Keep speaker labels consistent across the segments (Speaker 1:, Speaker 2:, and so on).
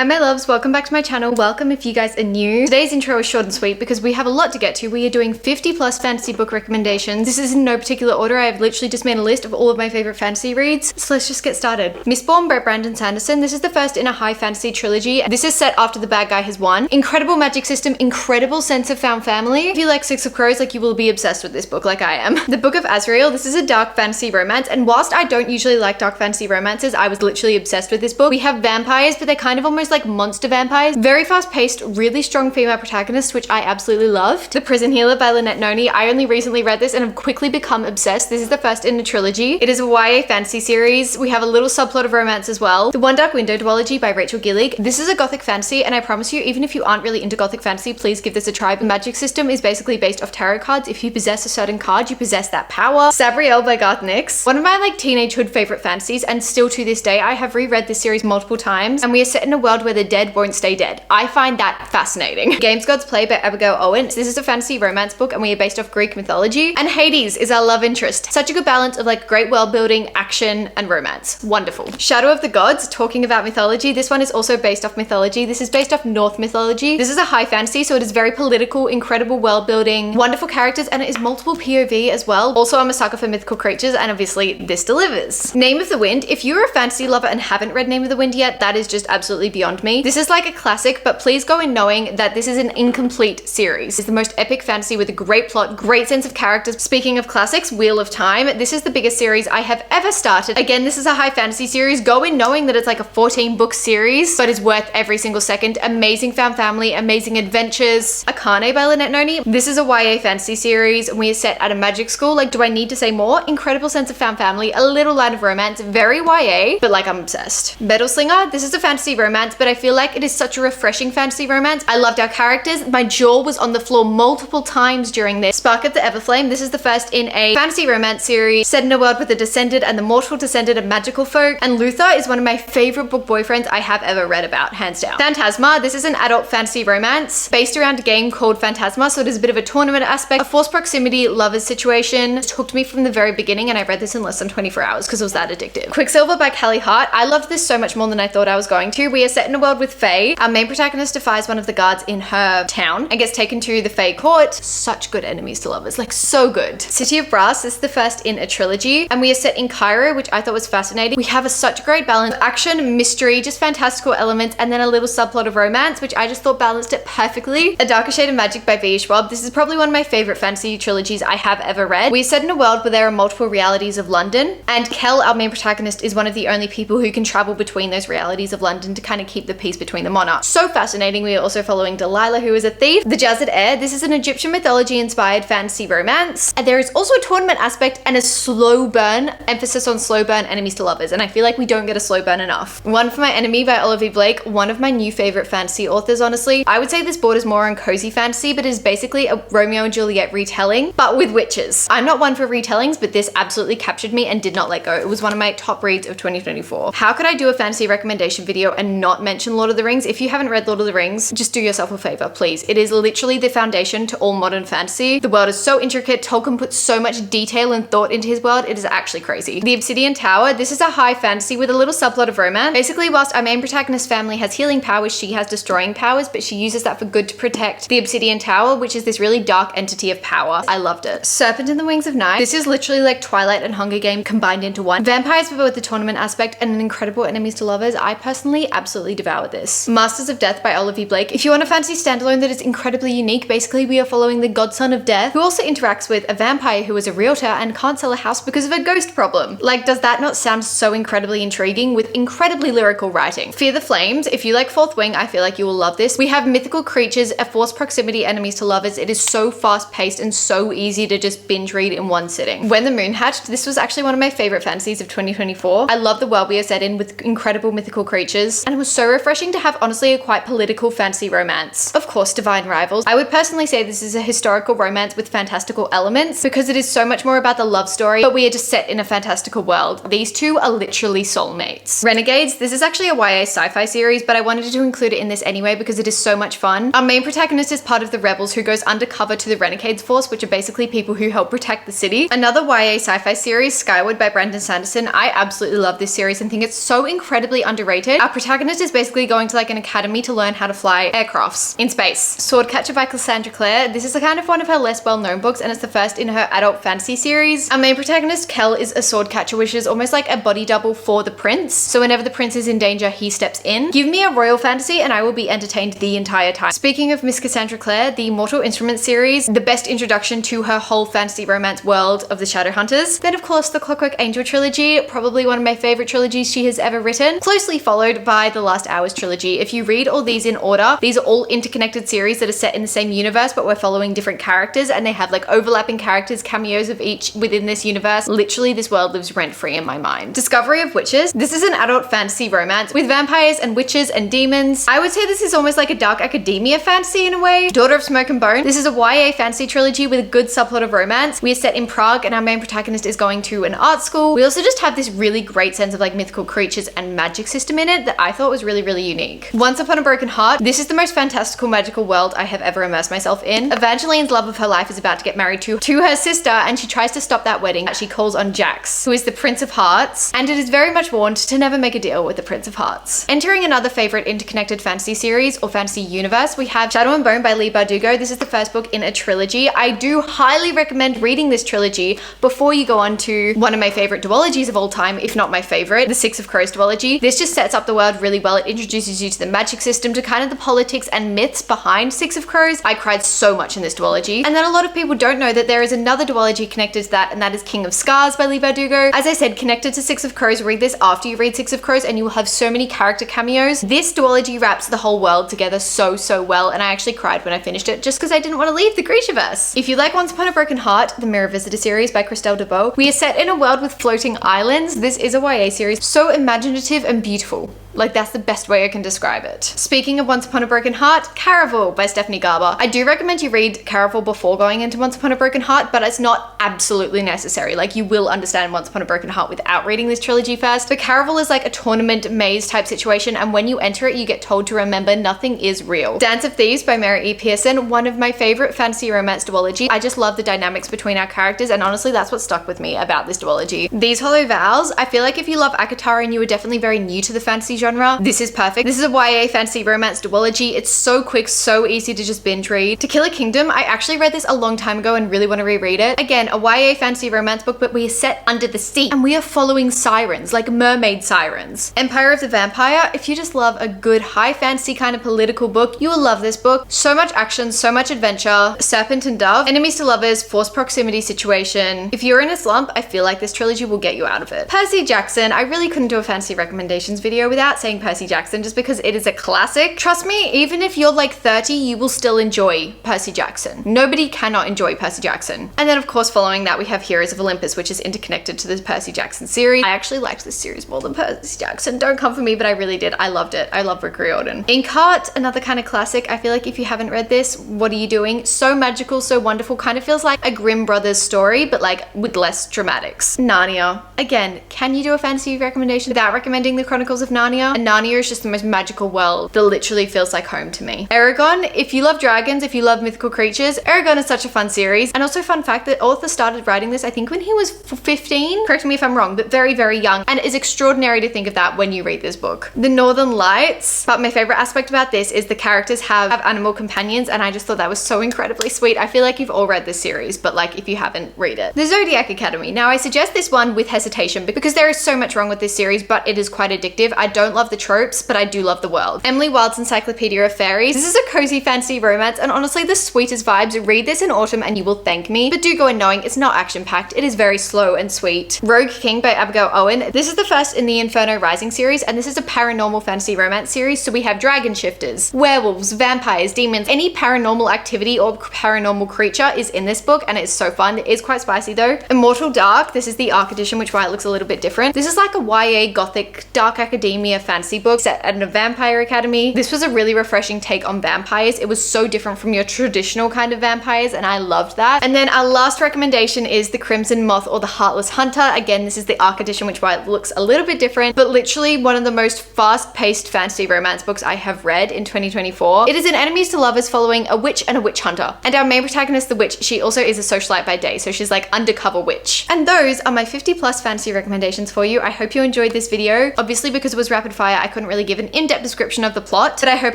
Speaker 1: And my loves, welcome back to my channel. Welcome if you guys are new. Today's intro is short and sweet because we have a lot to get to. We are doing 50 plus fantasy book recommendations. This is in no particular order. I've literally just made a list of all of my favorite fantasy reads. So let's just get started. Mistborn by Brandon Sanderson. This is the first in a high fantasy trilogy. This is set after the bad guy has won. Incredible magic system, incredible sense of found family. If you like Six of Crows, like you will be obsessed with this book like I am. The Book of Azrael. This is a dark fantasy romance. And whilst I don't usually like dark fantasy romances, I was literally obsessed with this book. We have vampires, but they're kind of almost like monster vampires. Very fast-paced, really strong female protagonist, which I absolutely loved. The Prison Healer by Lynette Noni. I only recently read this and have quickly become obsessed. This is the first in a trilogy. It is a YA fantasy series. We have a little subplot of romance as well. The One Dark Window duology by Rachel Gillig. This is a gothic fantasy, and I promise you, even if you aren't really into gothic fantasy, please give this a try. The magic system is basically based off tarot cards. If you possess a certain card, you possess that power. Sabriel by Garth Nix. One of my teenagehood favorite fantasies, and still to this day, I have reread this series multiple times, and we are set in a world where the dead won't stay dead. I find that fascinating. Games God's Play by Abigail Owen. This is a fantasy romance book and we are based off Greek mythology. And Hades is our love interest. Such a good balance of like great world building, action, and romance. Wonderful. Shadow of the Gods, talking about mythology. This one is also based off mythology. This is based off Norse mythology. This is a high fantasy, so it is very political, incredible world building, wonderful characters, and it is multiple POV as well. Also, I'm a sucker for mythical creatures, and obviously this delivers. Name of the Wind. If you're a fantasy lover and haven't read Name of the Wind yet, that is just absolutely beyond me. This is like a classic, but please go in knowing that this is an incomplete series. It's the most epic fantasy with a great plot, great sense of characters. Speaking of classics, Wheel of Time. This is the biggest series I have ever started. Again, this is a high fantasy series. Go in knowing that it's like a 14-book series, but is worth every single second. Amazing found family, amazing adventures. Akane by Lynette Noni. This is a YA fantasy series, and we are set at a magic school. Like, do I need to say more? Incredible sense of found family, a little line of romance, very YA, but like I'm obsessed. Metal Slinger. This is a fantasy romance, but I feel like it is such a refreshing fantasy romance. I loved our characters. My jaw was on the floor multiple times during this. Spark of the Everflame. This is the first in a fantasy romance series set in a world with the Descended and the mortal descended of magical folk. And Luther is one of my favorite book boyfriends I have ever read about, hands down. Phantasma. This is an adult fantasy romance based around a game called Phantasma, so it is a bit of a tournament aspect, a forced proximity lovers situation. It hooked me from the very beginning, and I read this in less than 24 hours because it was that addictive. Quicksilver by Callie Hart. I loved this so much more than I thought I was going to. We are set in a world with Frey. Our main protagonist defies one of the guards in her town and gets taken to the Frey court. Such good enemies to lovers, like so good. City of Brass. This is the first in a trilogy, and we are set in Cairo, which I thought was fascinating. We have such great balance, action, mystery, just fantastical elements, and then a little subplot of romance, which I just thought balanced it perfectly. A Darker Shade of Magic by V. Schwab. This is probably one of my favorite fantasy trilogies I have ever read. We are set in a world where there are multiple realities of London, and Kel, our main protagonist, is one of the only people who can travel between those realities of London to kind of keep the peace between the monarchs. So fascinating. We are also following Delilah, who is a thief. The Jazzed Heir. This is an Egyptian mythology inspired fantasy romance, and there is also a tournament aspect and a slow burn, emphasis on slow burn enemies to lovers, and I feel like we don't get a slow burn enough. One for My Enemy by Olivia Blake. One of my new favorite fantasy authors, honestly. I would say this borders more on cozy fantasy, but is basically a Romeo and Juliet retelling, but with witches. I'm not one for retellings, but this absolutely captured me and did not let go. It was one of my top reads of 2024. How could I do a fantasy recommendation video and not mention Lord of the Rings? If you haven't read Lord of the Rings, just do yourself a favor, please. It is literally the foundation to all modern fantasy. The world is so intricate. Tolkien puts so much detail and thought into his world. It is actually crazy. The Obsidian Tower. This is a high fantasy with a little subplot of romance. Basically, whilst our main protagonist's family has healing powers, she has destroying powers, but she uses that for good to protect the Obsidian Tower, which is this really dark entity of power. I loved it. Serpent in the Wings of Night. This is literally like Twilight and Hunger Game combined into one. Vampires, but with the tournament aspect and an incredible enemies to lovers. I personally absolutely devoured this. Masters of Death by Olivia Blake. If you want a fantasy standalone that is incredibly unique, basically we are following the godson of death, who also interacts with a vampire who is a realtor and can't sell a house because of a ghost problem. Like, does that not sound so incredibly intriguing with incredibly lyrical writing? Fear the Flames. If you like Fourth Wing, I feel like you will love this. We have mythical creatures, a forced proximity, enemies to lovers. It is so fast paced and so easy to just binge read in one sitting. When the Moon Hatched. This was actually one of my favorite fantasies of 2024. I love the world we are set in with incredible mythical creatures, and it was so refreshing to have honestly a quite political fantasy romance. Of course, Divine Rivals. I would personally say this is a historical romance with fantastical elements because it is so much more about the love story, but we are just set in a fantastical world. These two are literally soulmates. Renegades. This is actually a YA sci-fi series, but I wanted to include it in this anyway because it is so much fun. Our main protagonist is part of the rebels who goes undercover to the Renegades Force, which are basically people who help protect the city. Another YA sci-fi series, Skyward by Brandon Sanderson. I absolutely love this series and think it's so incredibly underrated. Our protagonist is is basically going to like an academy to learn how to fly aircrafts in space. Swordcatcher by Cassandra Clare. This is a kind of one of her less well-known books, and it's the first in her adult fantasy series. Our main protagonist, Kel, is a swordcatcher, which is almost like a body double for the prince. So whenever the prince is in danger, he steps in. Give me a royal fantasy and I will be entertained the entire time. Speaking of Miss Cassandra Clare, the Mortal Instruments series, the best introduction to her whole fantasy romance world of the Shadowhunters. Then of course the Clockwork Angel trilogy, probably one of my favorite trilogies she has ever written, closely followed by the Last Hours trilogy. If you read all these in order, these are all interconnected series that are set in the same universe, but we're following different characters, and they have like overlapping characters, cameos of each within this universe. Literally, this world lives rent-free in my mind. Discovery of Witches. This is an adult fantasy romance with vampires and witches and demons. I would say this is almost like a dark academia fantasy in a way. Daughter of Smoke and Bone. This is a YA fantasy trilogy with a good subplot of romance. We are set in Prague and our main protagonist is going to an art school. We also just have this really great sense of like mythical creatures and magic system in it that I thought was really, really unique. Once Upon a Broken Heart. This is the most fantastical magical world I have ever immersed myself in. Evangeline's love of her life is about to get married to her sister, and she tries to stop that wedding. She calls on Jax, who is the Prince of Hearts, and it is very much warned to never make a deal with the Prince of Hearts. Entering another favorite interconnected fantasy series or fantasy universe, we have Shadow and Bone by Leigh Bardugo. This is the first book in a trilogy. I do highly recommend reading this trilogy before you go on to one of my favorite duologies of all time, if not my favorite, the Six of Crows duology. This just sets up the world really well. It introduces you to the magic system, to kind of the politics and myths behind Six of Crows. I cried so much in this duology. And then a lot of people don't know that there is another duology connected to that, and that is King of Scars by Leigh Bardugo. As I said, connected to Six of Crows. Read this after you read Six of Crows and you will have so many character cameos. This duology wraps the whole world together so well, and I actually cried when I finished it just because I didn't want to leave the Grishaverse. If you like Once Upon a Broken Heart, the Mirror Visitor series by Christelle DeBeau, we are set in a world with floating islands. This is a YA series, so imaginative and beautiful. Like, that's the best way I can describe it. Speaking of Once Upon a Broken Heart, Caraval by Stephanie Garber. I do recommend you read Caraval before going into Once Upon a Broken Heart, but it's not absolutely necessary. Like, you will understand Once Upon a Broken Heart without reading this trilogy first. But Caraval is like a tournament maze type situation, and when you enter it, you get told to remember nothing is real. Dance of Thieves by Mary E. Pearson, one of my favorite fantasy romance duology. I just love the dynamics between our characters, and honestly, that's what stuck with me about this duology. These Hollow Vows, I feel like if you love Akatara and you are definitely very new to the fantasy genre, this is perfect. This is a YA fantasy romance duology. It's so quick, so easy to just binge read. To Kill a Kingdom, I actually read this a long time ago and really want to reread it. Again, a YA fantasy romance book, but we are set under the sea and we are following sirens, like mermaid sirens. Empire of the Vampire, if you just love a good high fantasy kind of political book, you will love this book. So much action, so much adventure. Serpent and Dove, enemies to lovers, forced proximity situation. If you're in a slump, I feel like this trilogy will get you out of it. Percy Jackson, I really couldn't do a fantasy recommendations video without saying Percy Jackson, just because it is a classic. Trust me, even if you're like 30, you will still enjoy Percy Jackson. Nobody cannot enjoy Percy Jackson. And then of course following that we have Heroes of Olympus, which is interconnected to the Percy Jackson series. I actually liked this series more than Percy Jackson. Don't come for me, but I really did. I loved it. I love Rick Riordan. Inkheart, another kind of classic. I feel like if you haven't read this, what are you doing? So magical, so wonderful, kind of feels like a Grimm Brothers story, but like with less dramatics. Narnia. Again, can you do a fantasy recommendation without recommending the Chronicles of Narnia? And Narnia is just the most magical world that literally feels like home to me. Eragon, if you love dragons, if you love mythical creatures, Eragon is such a fun series. And also fun fact that author started writing this, I think when he was 15, correct me if I'm wrong, but very, very young. And it is extraordinary to think of that when you read this book. The Northern Lights, but my favorite aspect about this is the characters have animal companions, and I just thought that was so incredibly sweet. I feel like you've all read this series, but like if you haven't, read it. The Zodiac Academy. Now I suggest this one with hesitation because there is so much wrong with this series, but it is quite addictive. I don't love the tropes, but I do love the world. Emily Wilde's Encyclopedia of Fairies. This is a cozy fantasy romance and honestly the sweetest vibes. Read this in autumn and you will thank me, but do go in knowing it's not action-packed. It is very slow and sweet. Rogue King by Abigail Owen. This is the first in the Inferno Rising series, and this is a paranormal fantasy romance series, so we have dragon shifters, werewolves, vampires, demons, any paranormal activity or paranormal creature is in this book, and it's so fun. It is quite spicy though. Immortal Dark, this is the ARC edition, which why it looks a little bit different. This is like a YA gothic dark academia fantasy book set at a vampire academy. This was a really refreshing take on vampires. It was so different from your traditional kind of vampires, and I loved that. And then our last recommendation is The Crimson Moth or The Heartless Hunter. Again, this is the ARC edition, which why it looks a little bit different, but literally one of the most fast-paced fantasy romance books I have read in 2024. It is an enemies to lovers following a witch and a witch hunter. And our main protagonist, the witch, she also is a socialite by day, so she's like undercover witch. And those are my 50+ fantasy recommendations for you. I hope you enjoyed this video. Obviously, because it was rapid rapid fire, I couldn't really give an in-depth description of the plot, but I hope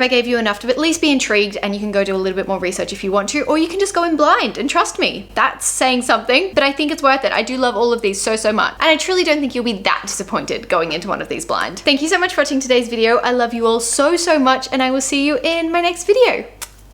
Speaker 1: I gave you enough to at least be intrigued, and you can go do a little bit more research if you want to, or you can just go in blind and trust me. That's saying something, but I think it's worth it. I do love all of these so much, and I truly don't think you'll be that disappointed going into one of these blind. Thank you so much for watching today's video. I love you all so much, and I will see you in my next video.